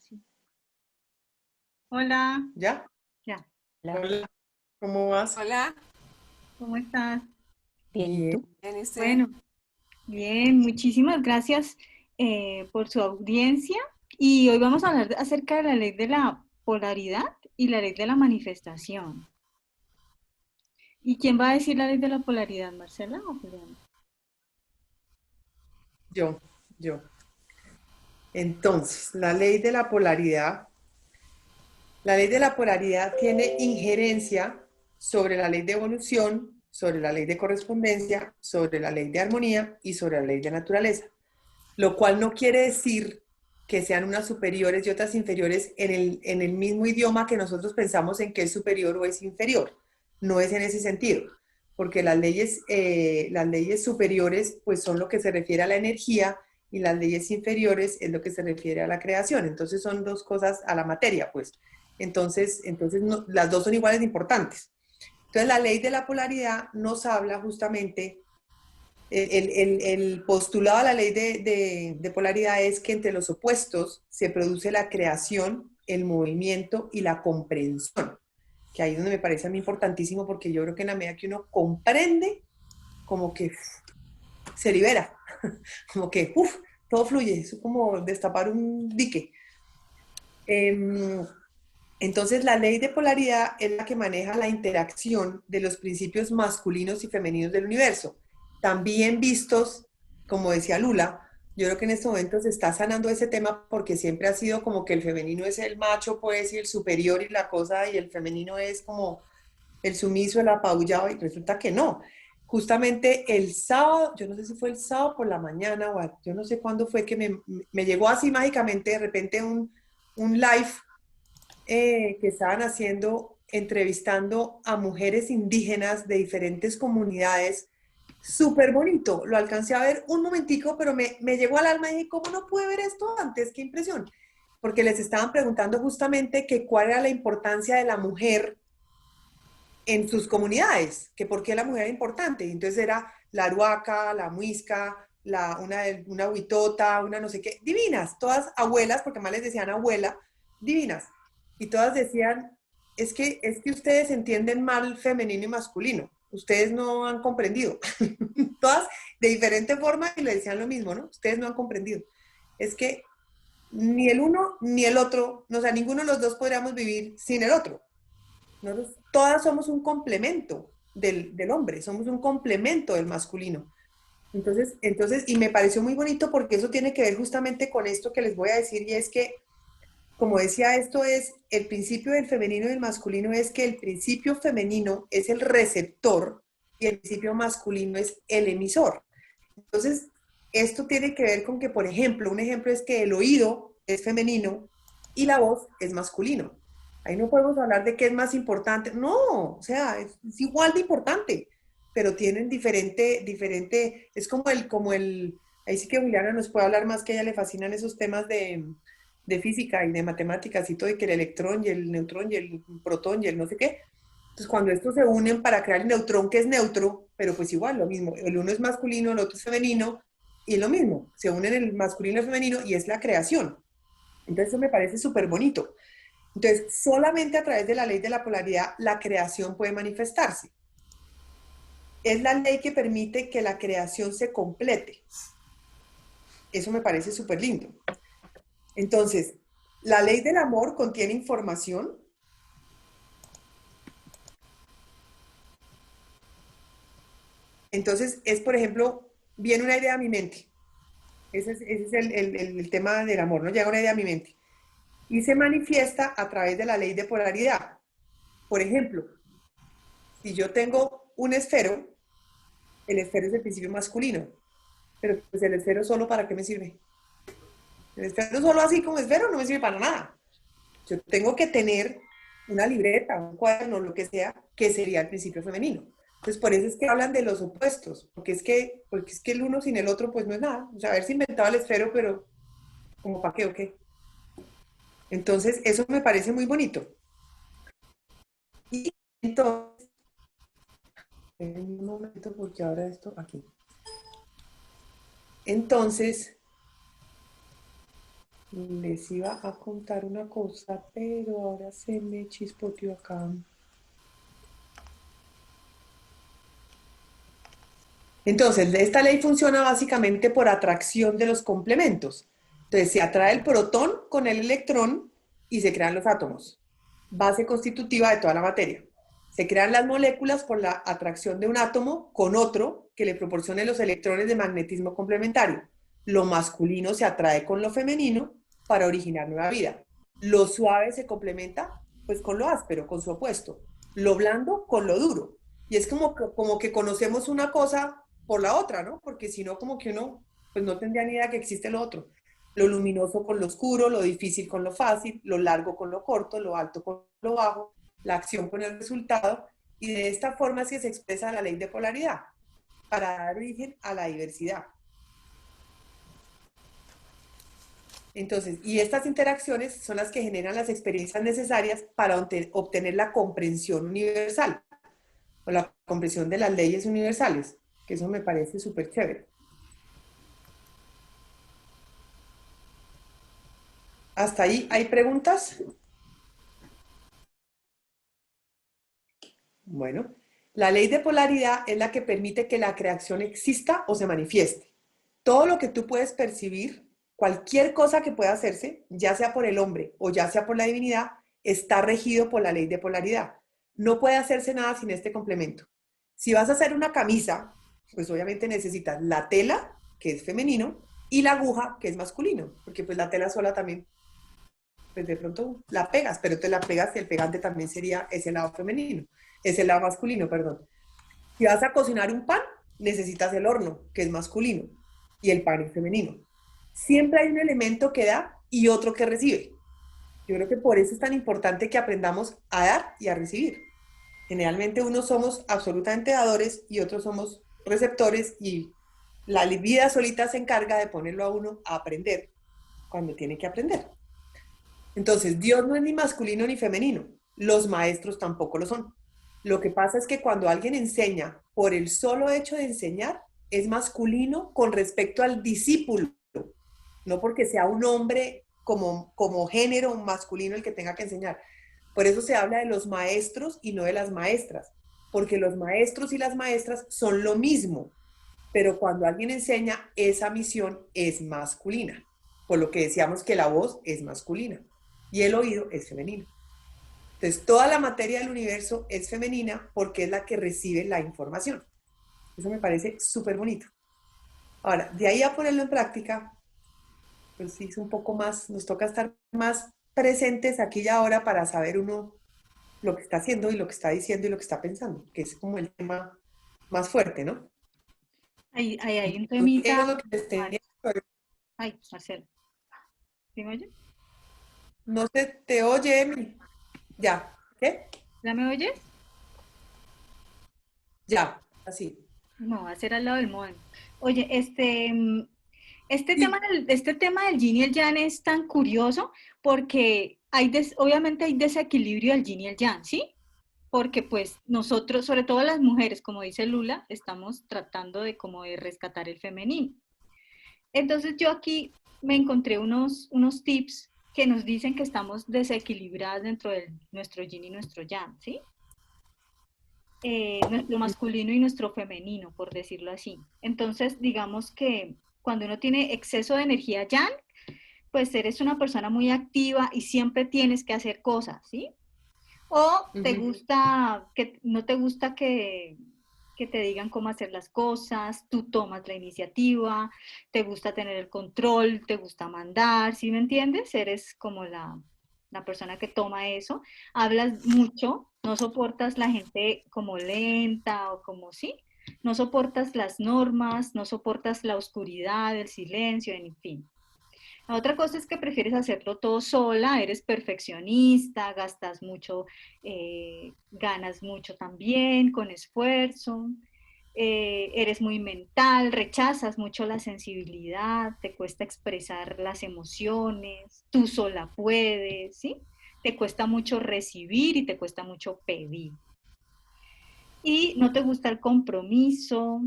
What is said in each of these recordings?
sí. Hola, ¿Ya? ya. Hola, ¿cómo vas? Hola, ¿Cómo estás? Bien, ¿y Bien. tú? bien, ¿y usted? Bueno, bien, muchísimas gracias por su audiencia. Y hoy vamos a hablar acerca de la ley de la polaridad y la ley de la manifestación. ¿Y quién va a decir la ley de la polaridad, Marcela o Juliana? Yo, yo. Entonces, la ley de la polaridad tiene injerencia sobre la ley de evolución, sobre la ley de correspondencia, sobre la ley de armonía y sobre la ley de naturaleza, lo cual no quiere decir que sean unas superiores y otras inferiores en el mismo idioma que nosotros pensamos en que es superior o es inferior. No es en ese sentido, porque las leyes superiores pues son lo que se refiere a la energía y las leyes inferiores es lo que se refiere a la creación. Entonces son dos cosas a la materia, pues. Entonces no, las dos son iguales de importantes. Entonces la ley de la polaridad nos habla justamente el postulado de la ley de polaridad es que entre los opuestos se produce la creación, el movimiento y la comprensión, que ahí es donde me parece a mí importantísimo porque yo creo que en la medida que uno comprende, como que se libera, como que todo fluye, es como destapar un dique. Entonces, la ley de polaridad es la que maneja la interacción de los principios masculinos y femeninos del universo, también vistos, como decía Lula, yo creo que en este momento se está sanando ese tema porque siempre ha sido como que el femenino es el macho, pues, y el superior y la cosa, y el femenino es como el sumiso, el apabullado, y resulta que no. Justamente el sábado, yo no sé si fue el sábado por la mañana o yo no sé cuándo fue que me llegó así mágicamente de repente un live que estaban haciendo, entrevistando a mujeres indígenas de diferentes comunidades. Súper bonito, lo alcancé a ver un momentico, pero me llegó al alma y dije, ¿cómo no pude ver esto antes? ¡Qué impresión! Porque les estaban preguntando justamente que cuál era la importancia de la mujer en sus comunidades, que por qué la mujer era importante. Y entonces era la aruaca, la muisca, una huitota, una no sé qué, divinas, todas abuelas, porque más les decían abuela, divinas. Y todas decían, es que ustedes entienden mal femenino y masculino, ustedes no han comprendido. Todas de diferente forma y le decían lo mismo, ¿no? Ustedes no han comprendido. Es que ni el uno ni el otro, o sea, ninguno de los dos podríamos vivir sin el otro. Nosotros todas somos un complemento del hombre, somos un complemento del masculino. Y me pareció muy bonito porque eso tiene que ver justamente con esto que les voy a decir, y es que, como decía, esto es el principio del femenino y del masculino, es que el principio femenino es el receptor y el principio masculino es el emisor. Entonces, esto tiene que ver con que, por ejemplo, un ejemplo es que el oído es femenino y la voz es masculino. Ahí no podemos hablar de qué es más importante. No, o sea, es igual de importante, pero tienen es ahí sí que Juliana nos puede hablar más, que a ella le fascinan esos temas de física y de matemáticas y todo, y que el electrón y el neutrón y el protón y el no sé qué. Entonces, cuando estos se unen para crear el neutrón, que es neutro, pero pues igual, lo mismo, el uno es masculino, el otro es femenino, y lo mismo, se unen el masculino y el femenino y es la creación. Entonces, eso me parece súper bonito. Entonces, solamente a través de la ley de la polaridad, la creación puede manifestarse. Es la ley que permite que la creación se complete. Eso me parece súper lindo. Entonces, la ley del amor contiene información. Entonces, por ejemplo, viene una idea a mi mente. Ese es el tema del amor, ¿no? Llega una idea a mi mente. Y se manifiesta a través de la ley de polaridad. Por ejemplo, si yo tengo un esfero, el esfero es el principio masculino, pero pues el esfero solo, ¿para qué me sirve? El esfero solo así como esfero no me sirve para nada. Yo tengo que tener una libreta, un cuaderno, lo que sea, que sería el principio femenino. Entonces, por eso es que hablan de los opuestos, porque es que el uno sin el otro, pues no es nada. O sea, haberse inventado el esfero, pero ¿como para qué o qué? Entonces, eso me parece muy bonito. Y entonces, en un momento, porque ahora esto aquí. Entonces, Les iba a contar una cosa, pero ahora se me chispoteó acá. Entonces, esta ley funciona básicamente por atracción de los complementos. Entonces, se atrae el protón con el electrón y se crean los átomos, base constitutiva de toda la materia. Se crean las moléculas por la atracción de un átomo con otro que le proporcione los electrones de magnetismo complementario. Lo masculino se atrae con lo femenino para originar nueva vida. Lo suave se complementa pues con lo áspero, con su opuesto. Lo blando con lo duro. Y es como que conocemos una cosa por la otra, ¿no? Porque si no, como que uno pues no tendría ni idea que existe lo otro. Lo luminoso con lo oscuro, lo difícil con lo fácil, lo largo con lo corto, lo alto con lo bajo, la acción con el resultado. Y de esta forma es que se expresa la ley de polaridad, para dar origen a la diversidad. Entonces, y estas interacciones son las que generan las experiencias necesarias para obtener la comprensión universal o la comprensión de las leyes universales, que eso me parece súper chévere. ¿Hasta ahí hay preguntas? Bueno, la ley de polaridad es la que permite que la creación exista o se manifieste. Todo lo que tú puedes percibir, cualquier cosa que pueda hacerse, ya sea por el hombre o ya sea por la divinidad, está regido por la ley de polaridad. No puede hacerse nada sin este complemento. Si vas a hacer una camisa, pues obviamente necesitas la tela, que es femenino, y la aguja, que es masculino, porque pues la tela sola también, pues de pronto la pegas, pero te la pegas y el pegante también sería ese lado femenino, ese lado masculino, perdón. Si vas a cocinar un pan, necesitas el horno, que es masculino, y el pan es femenino. Siempre hay un elemento que da y otro que recibe. Yo creo que por eso es tan importante que aprendamos a dar y a recibir. Generalmente unos somos absolutamente dadores y otros somos receptores y la vida solita se encarga de ponerlo a uno a aprender cuando tiene que aprender. Entonces, Dios no es ni masculino ni femenino. Los maestros tampoco lo son. Lo que pasa es que cuando alguien enseña por el solo hecho de enseñar, es masculino con respecto al discípulo, no porque sea un hombre como género masculino el que tenga que enseñar. Por eso se habla de los maestros y no de las maestras, porque los maestros y las maestras son lo mismo, pero cuando alguien enseña, esa misión es masculina, por lo que decíamos que la voz es masculina y el oído es femenino. Entonces, toda la materia del universo es femenina porque es la que recibe la información. Eso me parece súper bonito. Ahora, de ahí a ponerlo en práctica, pues sí, es un poco más, nos toca estar más presentes aquí y ahora para saber uno lo que está haciendo y lo que está diciendo y lo que está pensando, que es como el tema más fuerte, ¿no? Ahí hay un Eso temita, es lo que les Mar- tenía. ay, Marcelo, ¿sí me oye? No se te oye, Emi. Ya, ¿qué? ¿Ya me oyes? Ya, así. No, va a ser al lado del modem. Oye, Sí, este tema del yin y el yang es tan curioso porque obviamente hay desequilibrio del yin y el yang, ¿sí? Porque pues nosotros, sobre todo las mujeres, como dice Lula, estamos tratando de como de rescatar el femenino. Entonces yo aquí me encontré unos tips que nos dicen que estamos desequilibradas dentro de nuestro yin y nuestro yang, ¿sí? Nuestro masculino y nuestro femenino, por decirlo así. Entonces, digamos que cuando uno tiene exceso de energía yang, pues eres una persona muy activa y siempre tienes que hacer cosas, ¿sí? O te ujú. gusta, que no te gusta que te digan cómo hacer las cosas, tú tomas la iniciativa, te gusta tener el control, te gusta mandar, ¿sí me entiendes? Eres como la persona que toma eso, hablas mucho, no soportas la gente como lenta o como sí, no soportas las normas, no soportas la oscuridad, el silencio, en fin. La otra cosa es que prefieres hacerlo todo sola, eres perfeccionista, gastas mucho, ganas mucho también con esfuerzo, eres muy mental, rechazas mucho la sensibilidad, te cuesta expresar las emociones, tú sola puedes, ¿sí? Te cuesta mucho recibir y te cuesta mucho pedir. Y no te gusta el compromiso,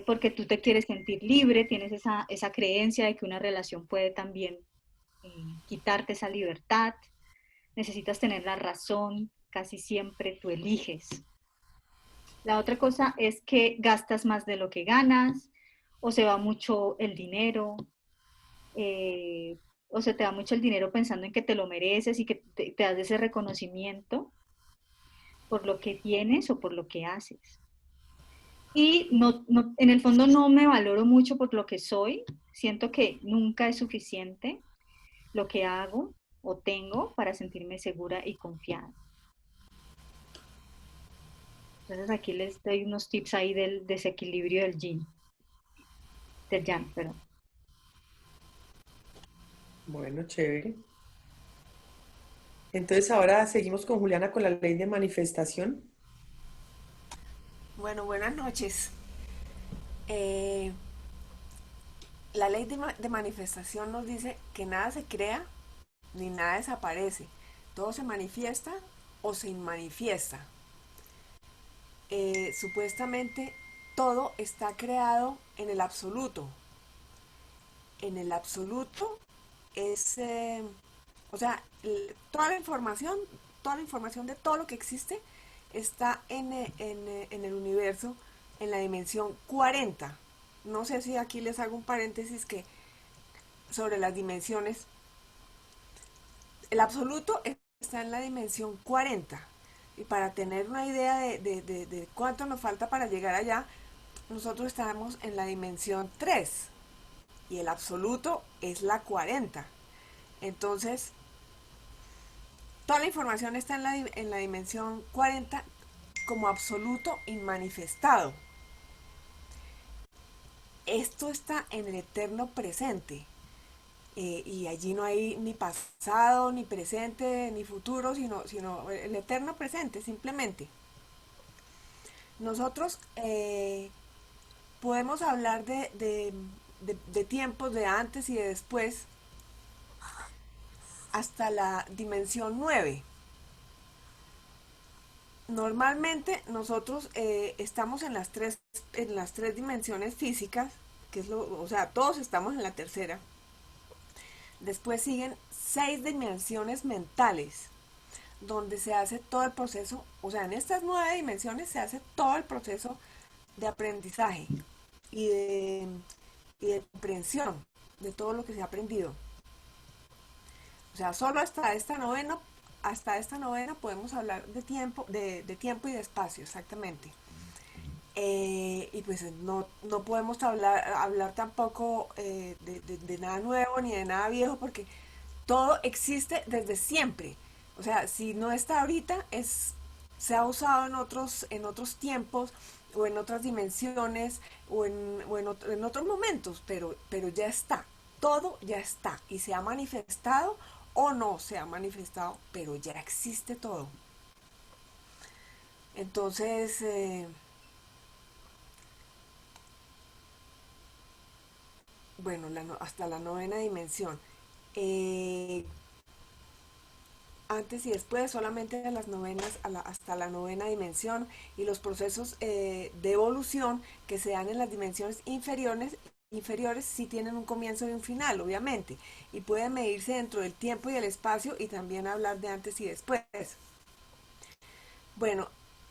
porque tú te quieres sentir libre, tienes esa creencia de que una relación puede también quitarte esa libertad, necesitas tener la razón, casi siempre tú eliges. La otra cosa es que gastas más de lo que ganas, o se va mucho el dinero, eh, o se te va mucho el dinero pensando en que te lo mereces y que te das ese reconocimiento por lo que tienes o por lo que haces. Y en el fondo no me valoro mucho por lo que soy, siento que nunca es suficiente lo que hago o tengo para sentirme segura y confiada. Entonces aquí les doy unos tips ahí del desequilibrio del yang, perdón. Bueno, chévere. Entonces ahora seguimos con Juliana con la ley de manifestación. Bueno, buenas noches. Eh, la ley de manifestación nos dice que nada se crea ni nada desaparece. Todo se manifiesta o se inmanifiesta. Supuestamente todo está creado en el absoluto. En el absoluto es, o sea, toda la información de todo lo que existe está en el universo, en la dimensión 40. No sé si aquí les hago un paréntesis que sobre las dimensiones. El absoluto está en la dimensión 40. Y para tener una idea de cuánto nos falta para llegar allá, nosotros estamos en la dimensión 3 y el absoluto es la 40. Entonces, toda la información está en la dimensión 40 como absoluto inmanifestado. Esto está en el eterno presente. Y allí no hay ni pasado, ni presente, ni futuro, sino el eterno presente, simplemente. Nosotros podemos hablar de tiempos de antes y de después hasta la dimensión 9. Normalmente nosotros estamos en las tres dimensiones físicas, que es o sea, todos estamos en la tercera. Después siguen 6 dimensiones mentales, donde se hace todo el proceso, o sea, en estas 9 dimensiones se hace todo el proceso de aprendizaje y de comprensión de todo lo que se ha aprendido. O sea, solo hasta esta novena podemos hablar de tiempo y de espacio, exactamente. Y pues no podemos hablar tampoco de nada nuevo ni de nada viejo porque todo existe desde siempre. O sea, si no está ahorita, se ha usado en otros tiempos o en otras dimensiones en otros momentos, pero ya está. Todo ya está y se ha manifestado o no se ha manifestado, pero ya existe todo. Entonces, bueno, hasta la novena dimensión. Eh, Antes y después, solamente a las novenas, hasta la novena dimensión y los procesos de evolución que se dan en las dimensiones inferiores sí tienen un comienzo y un final, obviamente, y pueden medirse dentro del tiempo y del espacio y también hablar de antes y después. Bueno,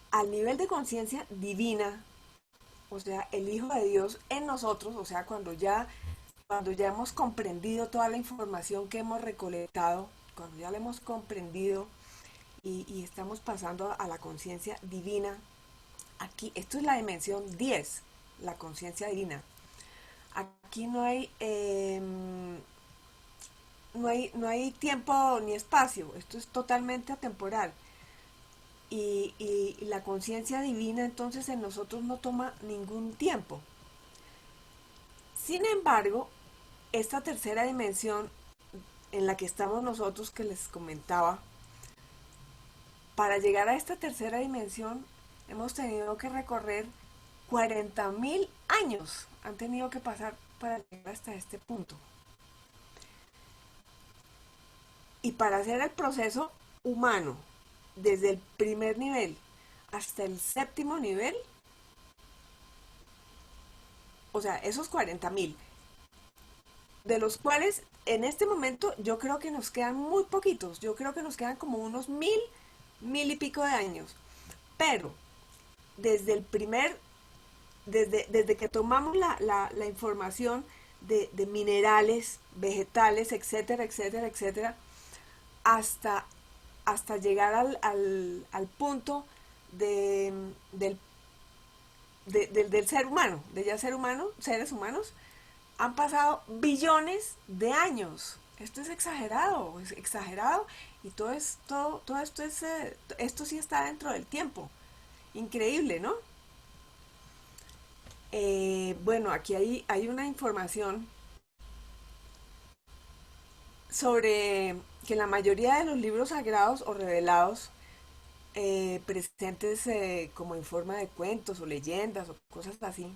al nivel de conciencia divina, o sea, el Hijo de Dios en nosotros, o sea, cuando ya hemos comprendido toda la información que hemos recolectado, cuando ya la hemos comprendido y estamos pasando a la conciencia divina, aquí, esto es la dimensión 10, la conciencia divina. Aquí no hay tiempo ni espacio, esto es totalmente atemporal. Y la conciencia divina entonces en nosotros no toma ningún tiempo. Sin embargo, esta tercera dimensión en la que estamos nosotros que les comentaba, para llegar a esta tercera dimensión hemos tenido que recorrer 40.000 años, han tenido que pasar para llegar hasta este punto. Y para hacer el proceso humano, desde el primer nivel hasta el séptimo nivel, o sea, esos 40.000, de los cuales en este momento yo creo que nos quedan muy poquitos, yo creo que nos quedan como unos 1000 y pico de años, pero desde el primer, desde que tomamos la información de minerales, vegetales, etcétera, etcétera, etcétera, hasta, hasta llegar al punto de, del, del ser humano, de ya ser humano, seres humanos, han pasado billones de años. Esto es exagerado y todo esto esto sí está dentro del tiempo. Increíble, ¿no? Bueno, aquí hay una información sobre que la mayoría de los libros sagrados o revelados presentes como en forma de cuentos o leyendas o cosas así,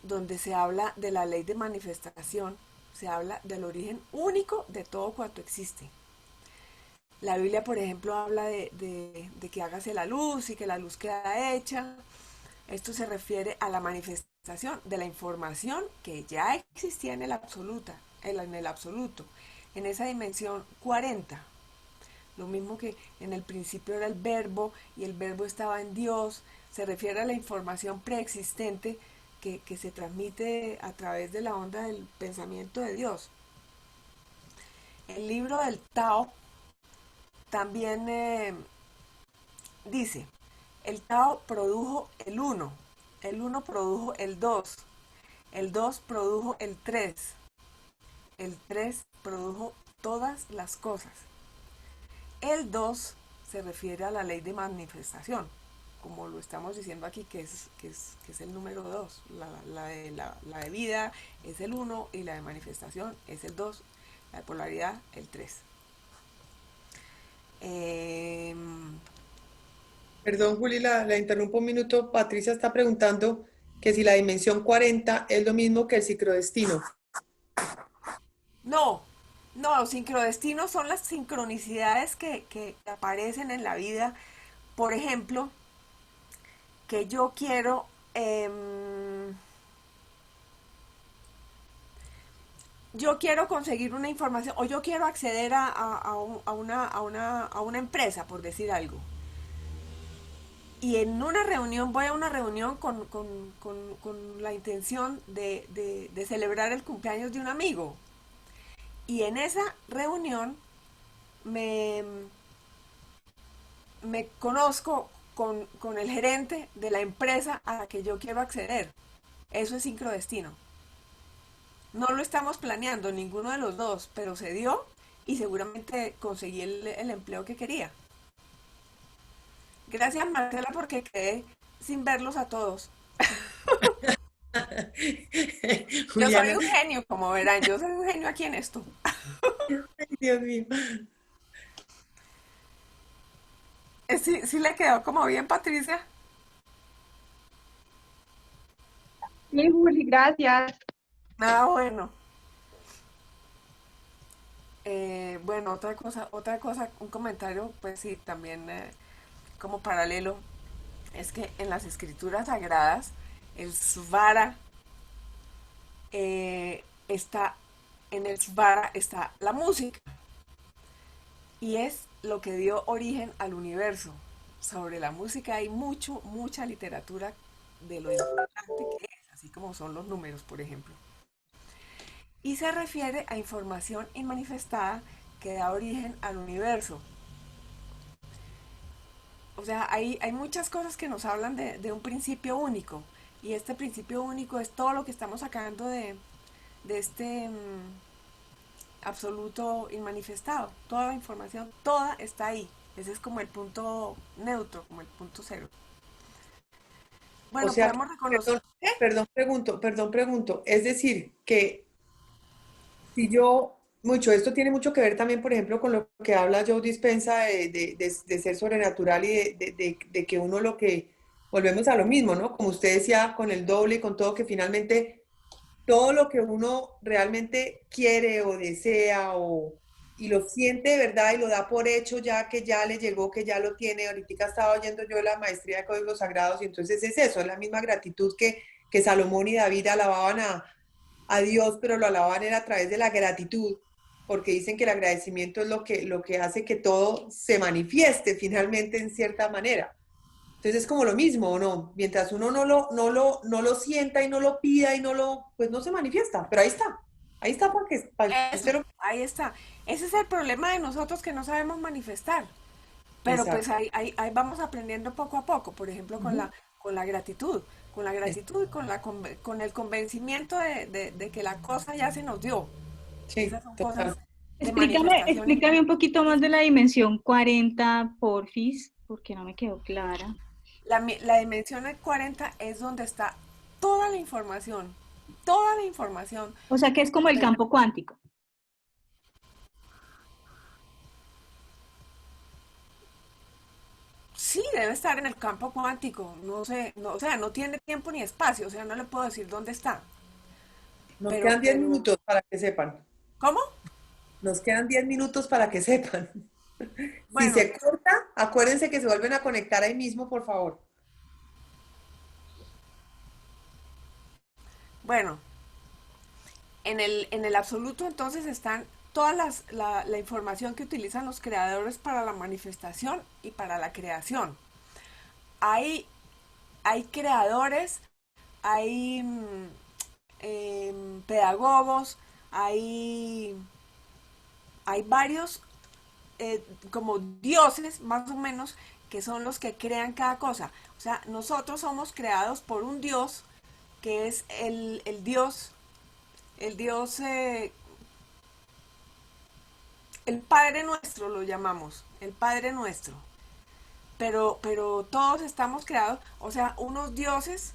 donde se habla de la ley de manifestación, se habla del origen único de todo cuanto existe. La Biblia, por ejemplo, habla de que hágase la luz y que la luz queda hecha. Esto se refiere a la manifestación de la información que ya existía en el absoluto, en esa dimensión 40. Lo mismo que en el principio era el verbo y el verbo estaba en Dios, se refiere a la información preexistente que se transmite a través de la onda del pensamiento de Dios. El libro del Tao también dice, el Tao produjo el uno produjo el 2 produjo el 3 produjo todas las cosas. El 2 se refiere a la ley de manifestación, como lo estamos diciendo aquí, que es el número 2. La de vida es el 1 y la de manifestación es el 2. La de polaridad, el 3. Perdón, Juli, la interrumpo un minuto. Patricia está preguntando que si la dimensión 40 es lo mismo que el sincrodestino. No, no, los sincrodestinos son las sincronicidades que aparecen en la vida. Por ejemplo, que yo quiero yo quiero conseguir una información o yo quiero acceder a una empresa, por decir algo. Y en una reunión, voy a una reunión con la intención de celebrar el cumpleaños de un amigo. Y en esa reunión me, me conozco con el gerente de la empresa a la que yo quiero acceder. Eso es sincrodestino. No lo estamos planeando ninguno de los dos, pero se dio y seguramente conseguí el empleo que quería. Gracias, Marcela, porque quedé sin verlos a todos. Yo soy Juliana, un genio, como verán, yo soy un genio aquí en esto. ay, Dios mío. Sí, sí le quedó como bien, Patricia. Sí, Juli, gracias. Ah, bueno. Bueno, otra cosa, un comentario, pues sí, también como paralelo, es que en las escrituras sagradas, el svara está, en el svara está la música y es lo que dio origen al universo. Sobre la música hay mucha literatura de lo importante que es, así como son los números, por ejemplo. Y se refiere a información inmanifestada que da origen al universo. O sea, hay muchas cosas que nos hablan de un principio único. Y este principio único es todo lo que estamos sacando de este absoluto inmanifestado. Toda la información, toda está ahí. Ese es como el punto neutro, como el punto cero. O Bueno, sea, podemos reconocer. perdón, perdón, pregunto. Es decir, que si yo, mucho, esto tiene mucho que ver también, por ejemplo, con lo que habla Joe Dispensa de ser sobrenatural y de que uno lo que, volvemos a lo mismo, ¿no? Como usted decía, con el doble y con todo, que finalmente todo lo que uno realmente quiere o desea y lo siente de verdad y lo da por hecho ya que ya le llegó, que ya lo tiene. Ahorita estaba oyendo yo la maestría de códigos sagrados y entonces es eso, es la misma gratitud que Salomón y David alababan a Dios, pero lo alaban era a través de la gratitud, porque dicen que el agradecimiento es lo que hace que todo se manifieste finalmente en cierta manera. Entonces es como lo mismo, ¿o no? Mientras uno no lo sienta y no lo pida y pues no se manifiesta, pero ahí está para que usted Eso, lo... ahí está. Ese es el problema de nosotros que no sabemos manifestar. Pero pues Exacto. ahí vamos aprendiendo poco a poco, por ejemplo, Ujú. con la gratitud, Es- y con el convencimiento de que la cosa ya se nos dio. Sí, Esas son cosas total. de manifestación. Explícame un poquito más de la dimensión 40, porfis, porque no me quedó clara. La dimensión de 40 es donde está toda la información, toda la información. O sea que es como el Pues, campo cuántico. sí, debe estar en el campo cuántico, no sé, no, o sea, no tiene tiempo ni espacio, o sea, no le puedo decir dónde está, Nos quedan 10 pero, minutos para que sepan. ¿cómo? Nos quedan 10 minutos para que sepan. Si Bueno, se corta, acuérdense que se vuelven a conectar ahí mismo, por favor. bueno, en el absoluto entonces están la información que utilizan los creadores para la manifestación y para la creación. Hay, hay creadores, hay pedagogos, hay, hay varios como dioses más o menos que son los que crean cada cosa. O sea, nosotros somos creados por un dios que es el dios, el Padre Nuestro lo llamamos, el Padre Nuestro. Pero todos estamos creados, o sea, unos dioses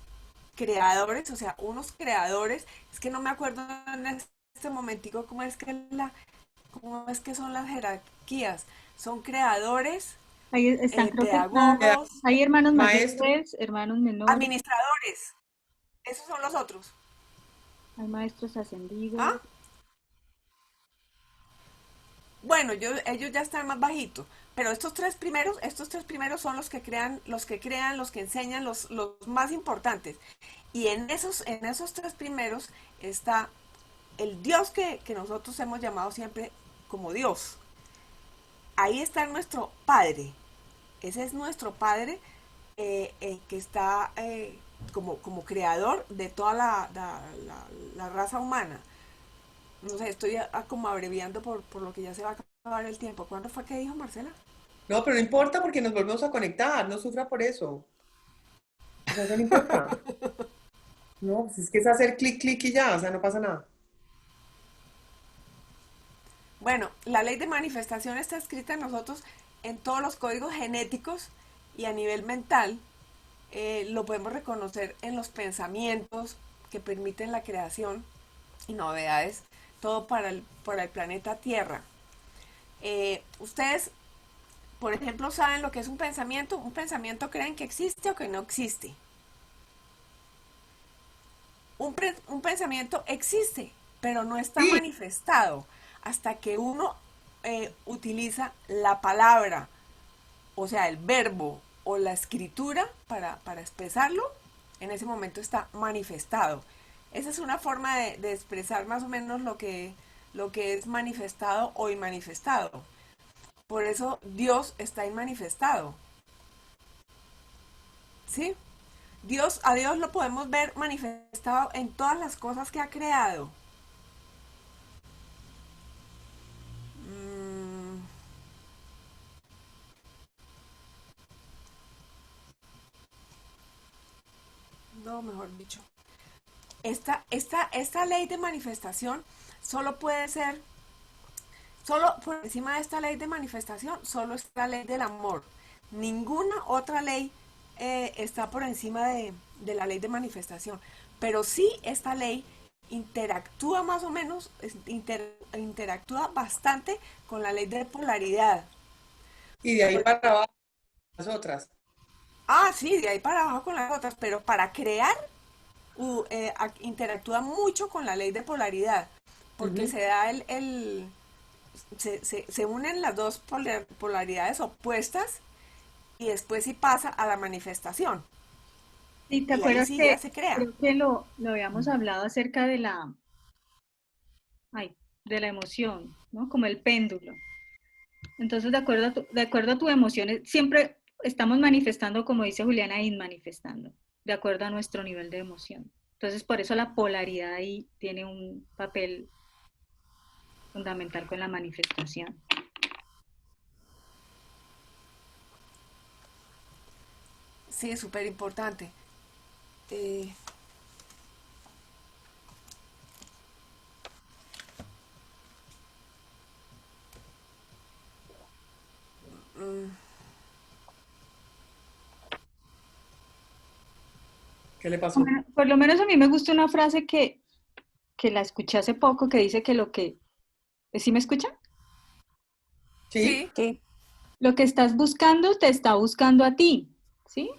creadores, o sea, unos creadores, es que no me acuerdo en este momentico cómo es que son las jerarquías. Son creadores, Ahí están, creo que están, Ya, pedagogos, hay hermanos maestro, mayores, hermanos menores, administradores. Esos son los otros. hay maestros ascendidos. ¿Ah? Bueno, ellos ya están más bajitos, pero estos tres primeros son los que enseñan, los más importantes. Y en esos tres primeros está el Dios que nosotros hemos llamado siempre como Dios. Ahí está nuestro Padre. Ese es nuestro Padre que está como creador de toda la raza humana. No sé, estoy como abreviando por lo que ya se va a acabar el tiempo. ¿Cuándo fue que dijo Marcela? no, pero no importa porque nos volvemos a conectar, no sufra por eso. O sea, eso no importa. No, pues es que es hacer clic, clic y ya, o sea, no pasa nada. Bueno, la ley de manifestación está escrita en nosotros en todos los códigos genéticos y a nivel mental lo podemos reconocer en los pensamientos que permiten la creación y novedades, todo para el planeta Tierra. Ustedes, por ejemplo, saben lo que es un pensamiento. Un pensamiento creen que existe o que no existe. Un pensamiento existe, pero no está Sí, manifestado hasta que uno utiliza la palabra, o sea, el verbo o la escritura para expresarlo. En ese momento está manifestado. Esa es una forma de expresar más o menos lo que es manifestado o inmanifestado. Por eso Dios está inmanifestado. ¿Sí? A Dios lo podemos ver manifestado en todas las cosas que ha creado. Mm, no, mejor dicho. Esta ley de manifestación solo puede ser, solo por encima de esta ley de manifestación, solo está la ley del amor. Ninguna otra ley está por encima de la ley de manifestación. Pero sí esta ley interactúa más o menos, interactúa bastante con la ley de polaridad. y de ahí Por- para abajo las otras. ah, sí, de ahí para abajo con las otras, pero para crear interactúa mucho con la ley de polaridad, porque Ujú. se da se unen las dos polaridades opuestas y después sí pasa a la manifestación. Sí, ¿te Y ahí acuerdas sí ya que se crea. creo que lo habíamos hablado acerca de ay, de la emoción, ¿no? Como el péndulo. Entonces, de acuerdo a tu emociones, siempre estamos manifestando, como dice Juliana, manifestando, de acuerdo a nuestro nivel de emoción. Entonces, por eso la polaridad ahí tiene un papel fundamental con la manifestación. Sí, súper importante. ¿Qué le pasó? Por lo menos a mí me gusta una frase que la escuché hace poco que dice que lo que... ¿Sí me escuchan? ¿Sí? Sí, Lo que estás buscando te está buscando a ti, ¿sí?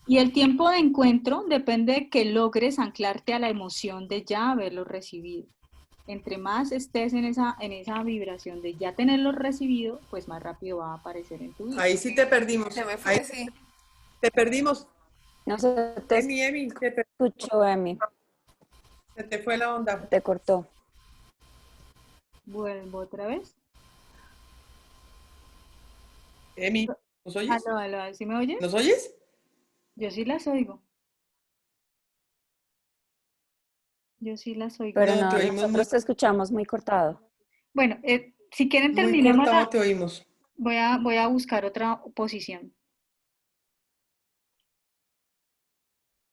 Y el tiempo de encuentro depende de que logres anclarte a la emoción de ya haberlo recibido. Entre más estés en esa vibración de ya tenerlo recibido, pues más rápido va a aparecer en tu vida. Ahí sí te perdimos. se me Ahí fue, sí. te perdimos. No se te Emi, escuchó, Emi, se te fue la onda. te cortó. Vuelvo otra vez. Emi, ¿nos oyes? Aló, aló, ¿sí me oyes? ¿Nos oyes? Yo sí las oigo. Yo sí las oigo. Pero No, te no, oímos nosotros te escuchamos muy cortado. Bueno, si quieren muy terminemos cortado, te oímos. voy a buscar otra posición.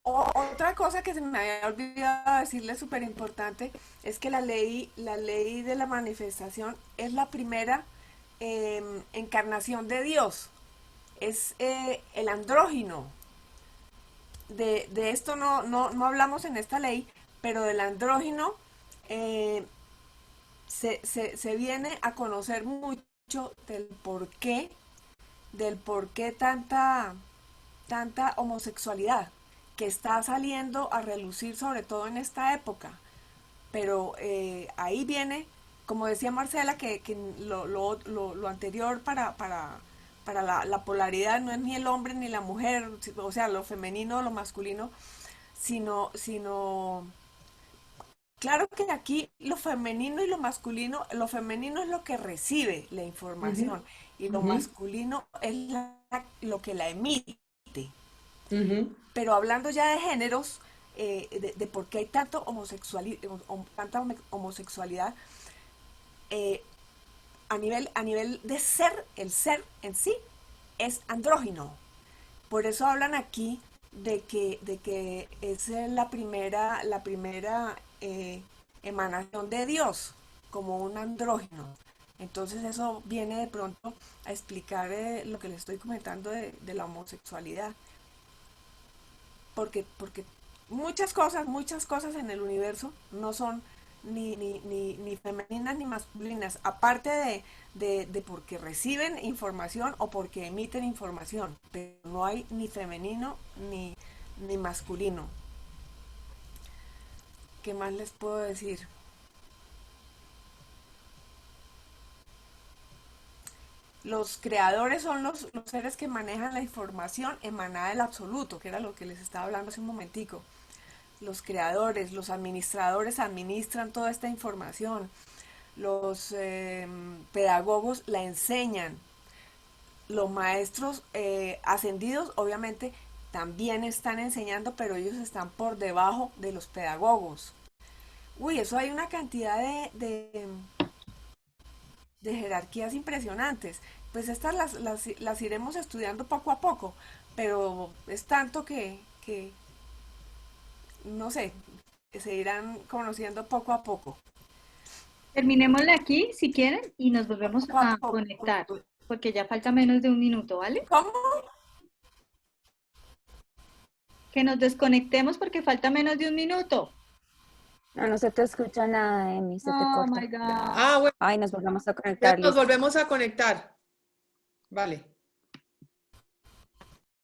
Otra cosa que se me había olvidado decirle súper importante es que la ley de la manifestación es la primera encarnación de Dios. Es el andrógino. De esto no hablamos en esta ley, pero del andrógino eh, se viene a conocer mucho del por qué tanta homosexualidad que está saliendo a relucir sobre todo en esta época. Pero ahí viene, como decía Marcela, que lo anterior para la polaridad no es ni el hombre ni la mujer, o sea, lo femenino o lo masculino, sino claro que aquí lo femenino y lo masculino, lo femenino es lo que recibe la información Ujú, y lo ujú, masculino es lo que la emite. ujú. Pero hablando ya de géneros, de por qué hay tanta homosexualidad, eh, a nivel de ser, el ser en sí es andrógino. Por eso hablan aquí de que es la primera emanación de Dios, como un andrógino. Entonces eso viene de pronto a explicar lo que les estoy comentando de la homosexualidad. Porque muchas cosas en el universo no son ni femeninas ni masculinas, aparte de porque reciben información o porque emiten información, pero no hay ni femenino ni masculino. ¿Qué más les puedo decir? Los creadores son los seres que manejan la información emanada del absoluto, que era lo que les estaba hablando hace un momentico. Los creadores, los administradores administran toda esta información, los pedagogos la enseñan, los maestros ascendidos obviamente también están enseñando, pero ellos están por debajo de los pedagogos. Uy, eso hay una cantidad de jerarquías impresionantes. Pues estas las iremos estudiando poco a poco, pero es tanto que no sé, se irán conociendo poco a poco. Terminémosle aquí, si quieren, y nos volvemos Poco a a poco. conectar, porque ya falta menos de un minuto, ¿vale? ¿Cómo? Que nos desconectemos porque falta menos de un minuto. No, no se te escucha nada, Emi, se te Oh corta. my God. Ah, bueno, Ay, nos volvemos a ya conectar, nos listo. volvemos a conectar. Vale.